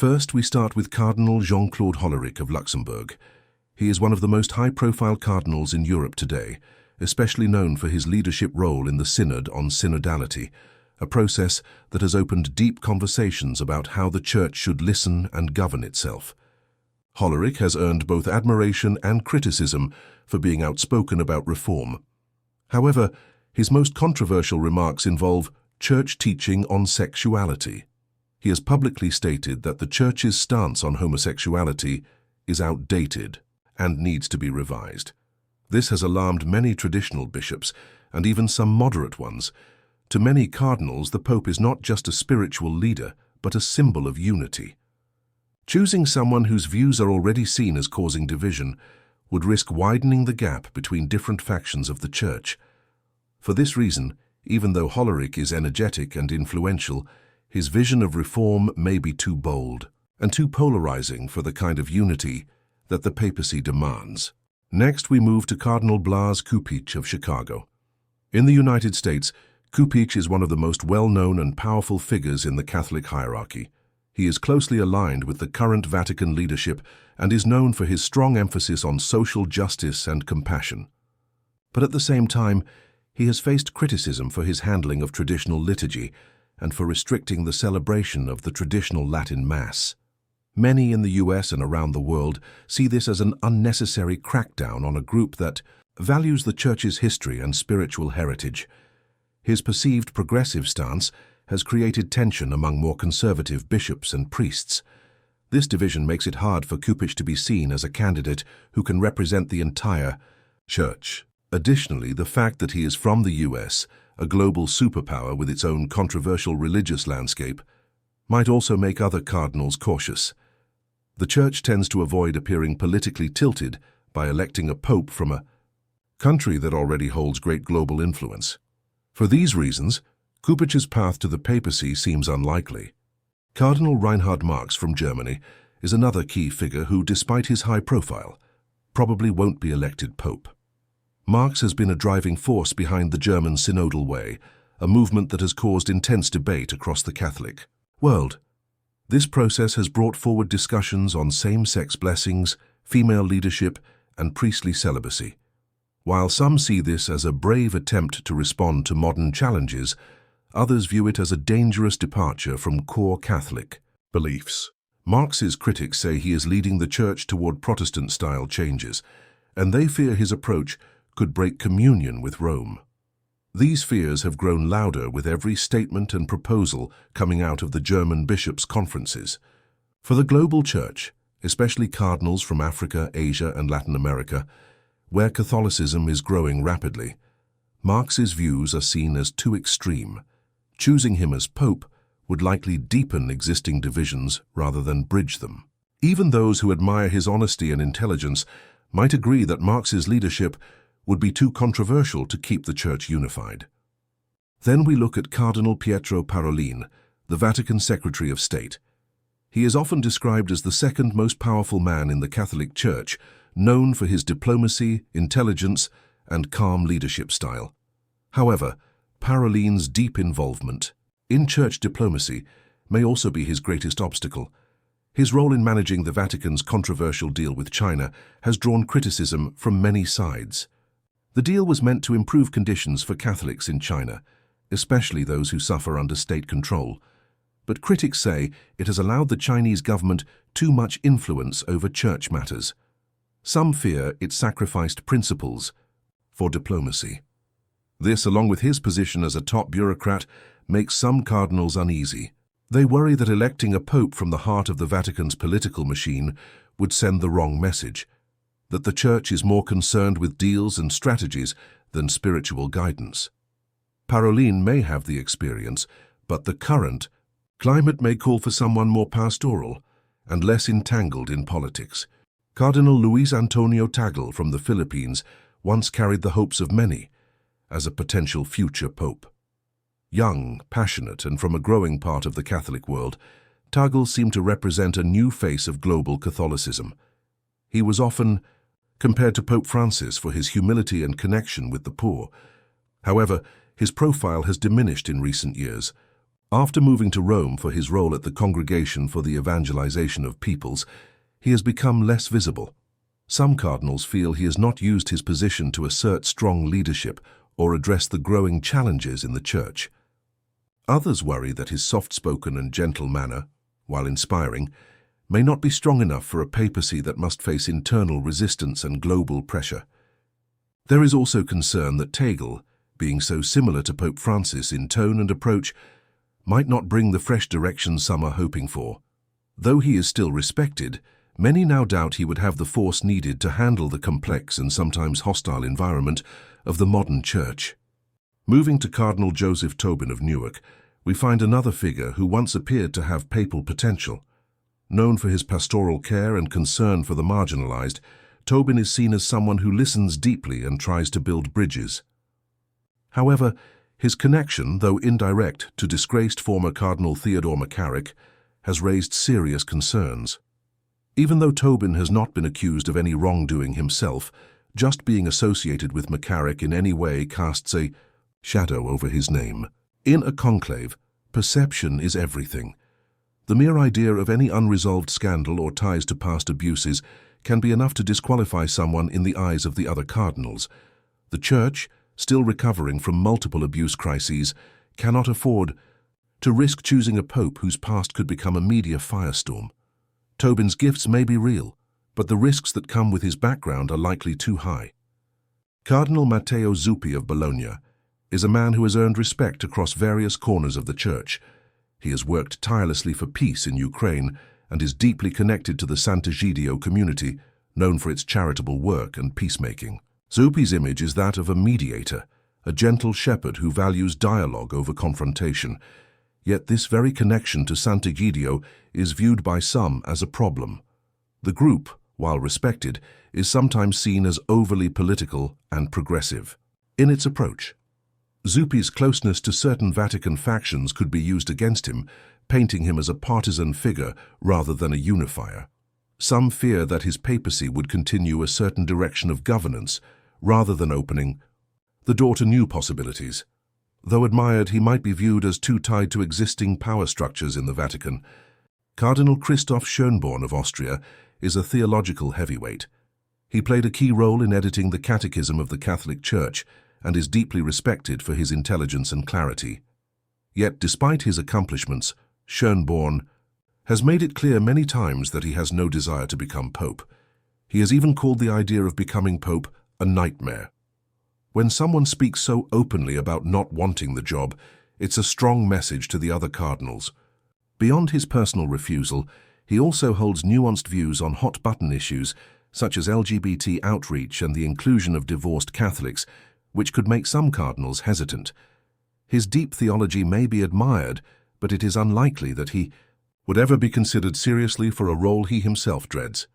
First, we start with Cardinal Jean-Claude Hollerich of Luxembourg. He is one of the most high-profile cardinals in Europe today, especially known for his leadership role in the Synod on Synodality, a process that has opened deep conversations about how the Church should listen and govern itself. Hollerich has earned both admiration and criticism for being outspoken about reform. However, his most controversial remarks involve Church teaching on sexuality. He has publicly stated that the Church's stance on homosexuality is outdated and needs to be revised. This has alarmed many traditional bishops, and even some moderate ones. To many cardinals, the Pope is not just a spiritual leader, but a symbol of unity. Choosing someone whose views are already seen as causing division would risk widening the gap between different factions of the Church. For this reason, even though Hollerich is energetic and influential, his vision of reform may be too bold and too polarizing for the kind of unity that the papacy demands. Next, we move to Cardinal Cupich of Chicago. In the United States, Cupich is one of the most well-known and powerful figures in the Catholic hierarchy. He is closely aligned with the current Vatican leadership and is known for his strong emphasis on social justice and compassion. But at the same time, he has faced criticism for his handling of traditional liturgy and for restricting the celebration of the traditional Latin Mass. Many in the US and around the world see this as an unnecessary crackdown on a group that values the Church's history and spiritual heritage. His perceived progressive stance has created tension among more conservative bishops and priests. This division makes it hard for Cupich to be seen as a candidate who can represent the entire Church. Additionally, the fact that he is from the US, a global superpower with its own controversial religious landscape, might also make other cardinals cautious. The Church tends to avoid appearing politically tilted by electing a pope from a country that already holds great global influence. For these reasons, Cupich's path to the papacy seems unlikely. Cardinal Reinhard Marx from Germany is another key figure who, despite his high profile, probably won't be elected pope. Marx has been a driving force behind the German synodal way, a movement that has caused intense debate across the Catholic world. This process has brought forward discussions on same-sex blessings, female leadership, and priestly celibacy. While some see this as a brave attempt to respond to modern challenges, others view it as a dangerous departure from core Catholic beliefs. Marx's critics say he is leading the Church toward Protestant-style changes, and they fear his approach could break communion with Rome. These fears have grown louder with every statement and proposal coming out of the German bishops' conferences. For the global Church, especially cardinals from Africa, Asia, and Latin America, where Catholicism is growing rapidly, Marx's views are seen as too extreme. Choosing him as pope would likely deepen existing divisions rather than bridge them. Even those who admire his honesty and intelligence might agree that Marx's leadership would be too controversial to keep the Church unified. Then we look at Cardinal Pietro Parolin, the Vatican Secretary of State. He is often described as the second most powerful man in the Catholic Church, known for his diplomacy, intelligence, and calm leadership style. However, Parolin's deep involvement in church diplomacy may also be his greatest obstacle. His role in managing the Vatican's controversial deal with China has drawn criticism from many sides. The deal was meant to improve conditions for Catholics in China, especially those who suffer under state control. But critics say it has allowed the Chinese government too much influence over church matters. Some fear it sacrificed principles for diplomacy. This, along with his position as a top bureaucrat, makes some cardinals uneasy. They worry that electing a pope from the heart of the Vatican's political machine would send the wrong message, that the Church is more concerned with deals and strategies than spiritual guidance. Parolin may have the experience, but the current climate may call for someone more pastoral and less entangled in politics. Cardinal Luis Antonio Tagle from the Philippines once carried the hopes of many as a potential future pope. Young, passionate, and from a growing part of the Catholic world, Tagle seemed to represent a new face of global Catholicism. He was often compared to Pope Francis for his humility and connection with the poor. However, his profile has diminished in recent years. After moving to Rome for his role at the Congregation for the Evangelization of Peoples, he has become less visible. Some cardinals feel he has not used his position to assert strong leadership or address the growing challenges in the Church. Others worry that his soft-spoken and gentle manner, while inspiring, may not be strong enough for a papacy that must face internal resistance and global pressure. There is also concern that Tagle, being so similar to Pope Francis in tone and approach, might not bring the fresh direction some are hoping for. Though he is still respected, many now doubt he would have the force needed to handle the complex and sometimes hostile environment of the modern Church. Moving to Cardinal Joseph Tobin of Newark, we find another figure who once appeared to have papal potential. Known for his pastoral care and concern for the marginalized, Tobin is seen as someone who listens deeply and tries to build bridges. However, his connection, though indirect, to disgraced former Cardinal Theodore McCarrick has raised serious concerns. Even though Tobin has not been accused of any wrongdoing himself, just being associated with McCarrick in any way casts a shadow over his name. In a conclave, perception is everything. The mere idea of any unresolved scandal or ties to past abuses can be enough to disqualify someone in the eyes of the other cardinals. The Church, still recovering from multiple abuse crises, cannot afford to risk choosing a pope whose past could become a media firestorm. Tobin's gifts may be real, but the risks that come with his background are likely too high. Cardinal Matteo Zuppi of Bologna is a man who has earned respect across various corners of the Church. He has worked tirelessly for peace in Ukraine and is deeply connected to the Sant'Egidio community, known for its charitable work and peacemaking. Zuppi's image is that of a mediator, a gentle shepherd who values dialogue over confrontation. Yet this very connection to Sant'Egidio is viewed by some as a problem. The group, while respected, is sometimes seen as overly political and progressive in its approach. Zuppi's closeness to certain Vatican factions could be used against him, painting him as a partisan figure rather than a unifier. Some fear that his papacy would continue a certain direction of governance rather than opening the door to new possibilities. Though admired, he might be viewed as too tied to existing power structures in the Vatican. Cardinal Cardinal Schönborn of Austria is a theological heavyweight. He played a key role in editing the Catechism of the Catholic Church and is deeply respected for his intelligence and clarity. Yet, despite his accomplishments, Schönborn has made it clear many times that he has no desire to become pope. He has even called the idea of becoming pope a nightmare. When someone speaks so openly about not wanting the job, it's a strong message to the other cardinals. Beyond his personal refusal, he also holds nuanced views on hot-button issues such as LGBT outreach and the inclusion of divorced Catholics, which could make some cardinals hesitant. His deep theology may be admired, but it is unlikely that he would ever be considered seriously for a role he himself dreads.